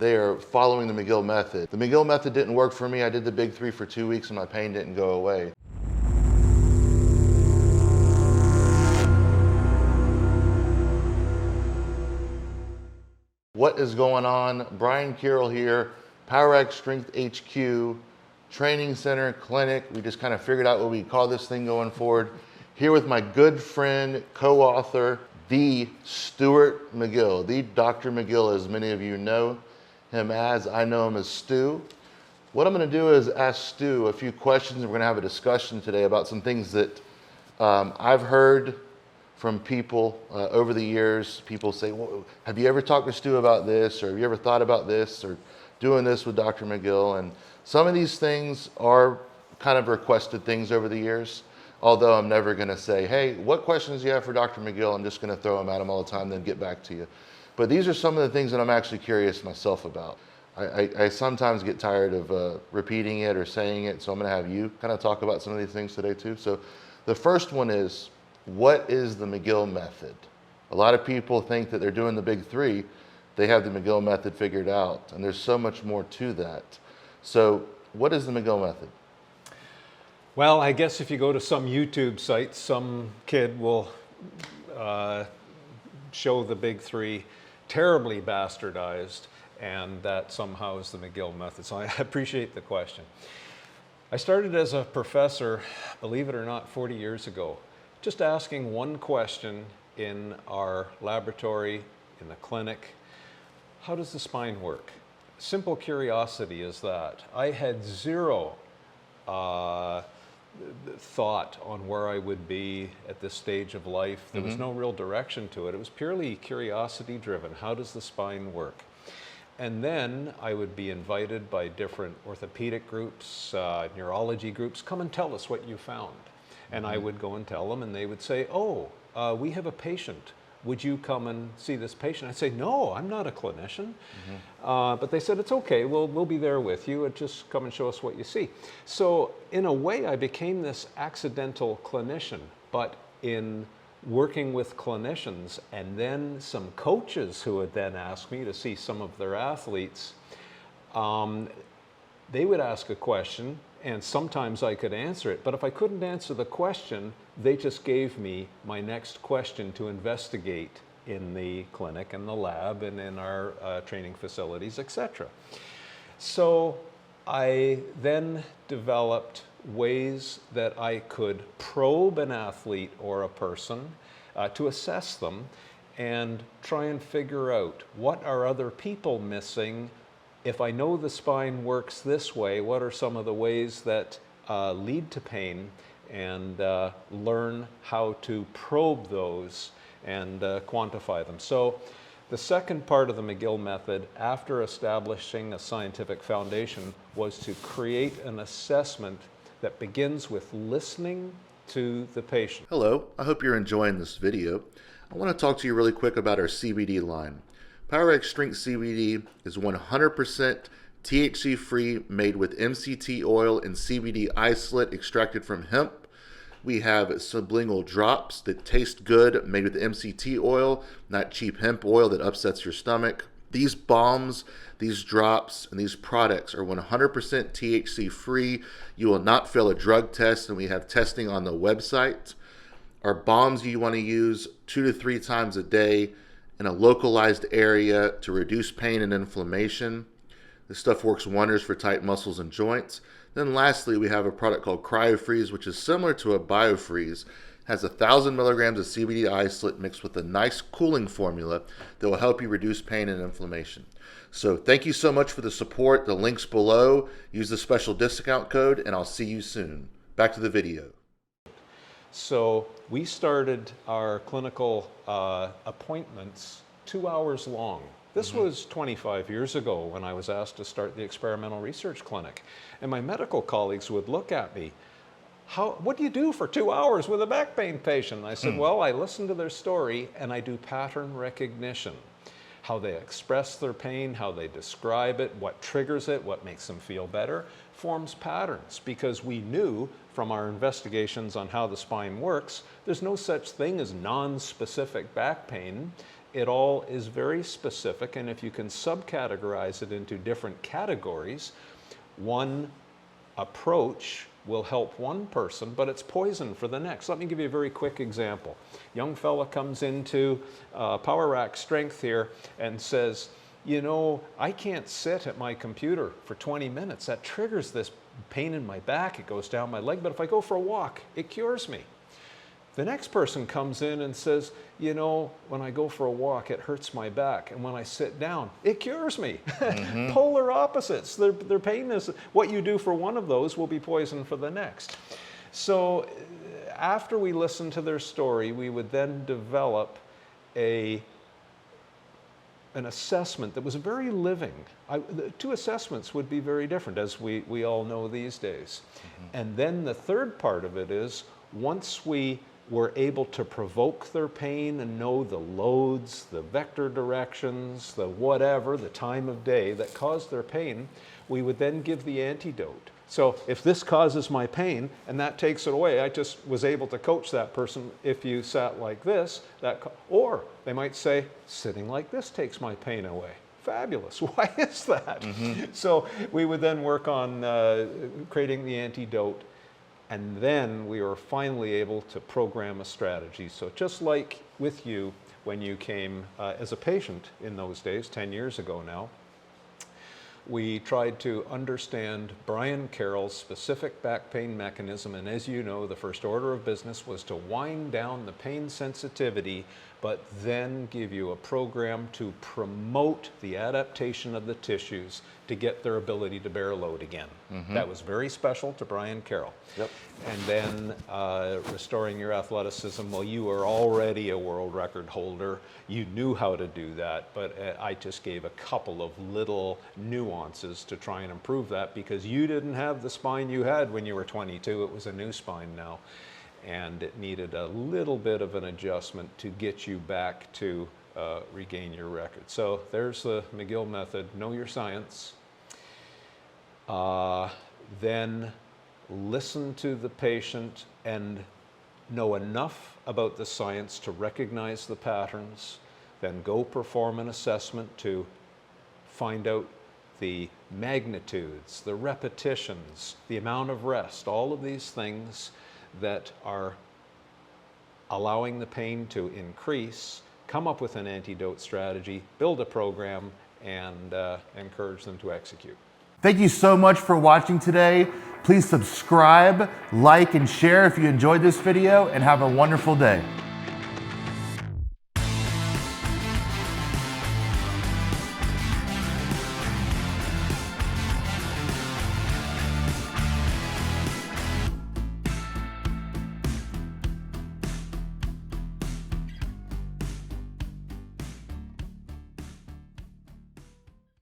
They are following the McGill method. The McGill method didn't work for me. I did the big 3 for 2 weeks and my pain didn't go away. What is going on? Brian Carroll here, PowerX Strength HQ, training center, clinic. We just kind of figured out what we call this thing going forward. Here with my good friend, co-author, the Stuart McGill, the Dr. McGill, as many of you know him as. I know him as Stu. What I'm going to do is ask Stu a few questions, and we're going to have a discussion today about some things that I've heard from people over the years. People say, well, have you ever talked to Stu about this, or have you ever thought about this, or doing this with Dr. McGill? And some of these things are kind of requested things over the years, although I'm never going to say, hey, what questions do you have for Dr. McGill? I'm just going to throw them at him all the time, then get back to you. But these are some of the things that I'm actually curious myself about. I sometimes get tired of repeating it or saying it, so I'm going to have you kind of talk about some of these things today too. So the first one is, what is the McGill method? A lot of people think that they're doing the big 3. They have the McGill method figured out, and there's so much more to that. So what is the McGill method? Well, I guess if you go to some YouTube sites, some kid will show the big 3 terribly bastardized, and that somehow is the McGill method. So I appreciate the question. I started as a professor, believe it or not, 40 years ago, just asking one question in our laboratory, in the clinic: how does the spine work? Simple curiosity is that. I had zero thought on where I would be at this stage of life. There was no real direction to it. It was purely curiosity driven. How does the spine work? And then I would be invited by different orthopedic groups, neurology groups, come and tell us what you found. And I would go and tell them, and they would say, oh, we have a patient. Would you come and see this patient? I'd say, no, I'm not a clinician. But they said, it's okay, we'll be there with you, and just come and show us what you see. So in a way, I became this accidental clinician, but in working with clinicians and then some coaches who would then ask me to see some of their athletes, they would ask a question, and sometimes I could answer it. But if I couldn't answer the question, they just gave me my next question to investigate in the clinic and the lab and in our training facilities, etc. So I then developed ways that I could probe an athlete or a person to assess them and try and figure out, what are other people missing? If I know the spine works this way, what are some of the ways that lead to pain, and learn how to probe those and quantify them. So the second part of the McGill method, after establishing a scientific foundation, was to create an assessment that begins with listening to the patient. Hello, I hope you're enjoying this video. I want to talk to you really quick about our CBD line. PowerX Strength CBD is 100% THC free, made with MCT oil and CBD isolate extracted from hemp. We have sublingual drops that taste good, made with MCT oil, not cheap hemp oil that upsets your stomach. These bombs, these drops, and these products are 100% THC free. You will not fail a drug test, and we have testing on the website. Our bombs you want to use 2 to 3 times a day in a localized area to reduce pain and inflammation. This stuff works wonders for tight muscles and joints. Then lastly, we have a product called CryoFreeze, which is similar to a BioFreeze. It has 1,000 milligrams of CBD isolate mixed with a nice cooling formula that will help you reduce pain and inflammation. So thank you so much for the support. The link's below. Use the special discount code, and I'll see you soon. Back to the video. So we started our clinical appointments 2 hours long. This was 25 years ago when I was asked to start the experimental research clinic. And my medical colleagues would look at me, what do you do for 2 hours with a back pain patient? And I said, well, I listen to their story and I do pattern recognition. How they express their pain, how they describe it, what triggers it, what makes them feel better, forms patterns, because we knew from our investigations on how the spine works, there's no such thing as non-specific back pain. it all is very specific, and if you can subcategorize it into different categories, one approach will help one person, but it's poison for the next. Let me give you a very quick example. Young fella comes into Power Rack Strength here and says, you know, I can't sit at my computer for 20 minutes. That triggers this pain in my back. It goes down my leg, but if I go for a walk, it cures me. The next person comes in and says, you know, when I go for a walk, it hurts my back. And when I sit down, it cures me. Mm-hmm. Polar opposites. Their pain is, what you do for one of those will be poison for the next. So after we listened to their story, we would then develop an assessment that was very living. The two assessments would be very different, as we all know these days. Mm-hmm. And then the third part of it is, once we were able to provoke their pain and know the loads, the vector directions, the whatever, the time of day that caused their pain, we would then give the antidote. So if this causes my pain and that takes it away, I just was able to coach that person, if you sat like this, or they might say, sitting like this takes my pain away. Fabulous. Why is that? Mm-hmm. So we would then work on creating the antidote, and then we were finally able to program a strategy. So just like with you when you came as a patient in those days, 10 years ago now, we tried to understand Brian Carroll's specific back pain mechanism, and as you know, the first order of business was to wind down the pain sensitivity, but then give you a program to promote the adaptation of the tissues to get their ability to bear load again. Mm-hmm. That was very special to Brian Carroll. Yep. And then restoring your athleticism. Well, you were already a world record holder. You knew how to do that, but I just gave a couple of little nuances to try and improve that, because you didn't have the spine you had when you were 22. It was a new spine now. And it needed a little bit of an adjustment to get you back to regain your record. So there's the McGill method. Know your science. Then listen to the patient and know enough about the science to recognize the patterns. Then go perform an assessment to find out the magnitudes, the repetitions, the amount of rest, all of these things that are allowing the pain to increase, come up with an antidote strategy, build a program, and encourage them to execute. Thank you so much for watching today. Please subscribe, like, and share if you enjoyed this video, and have a wonderful day.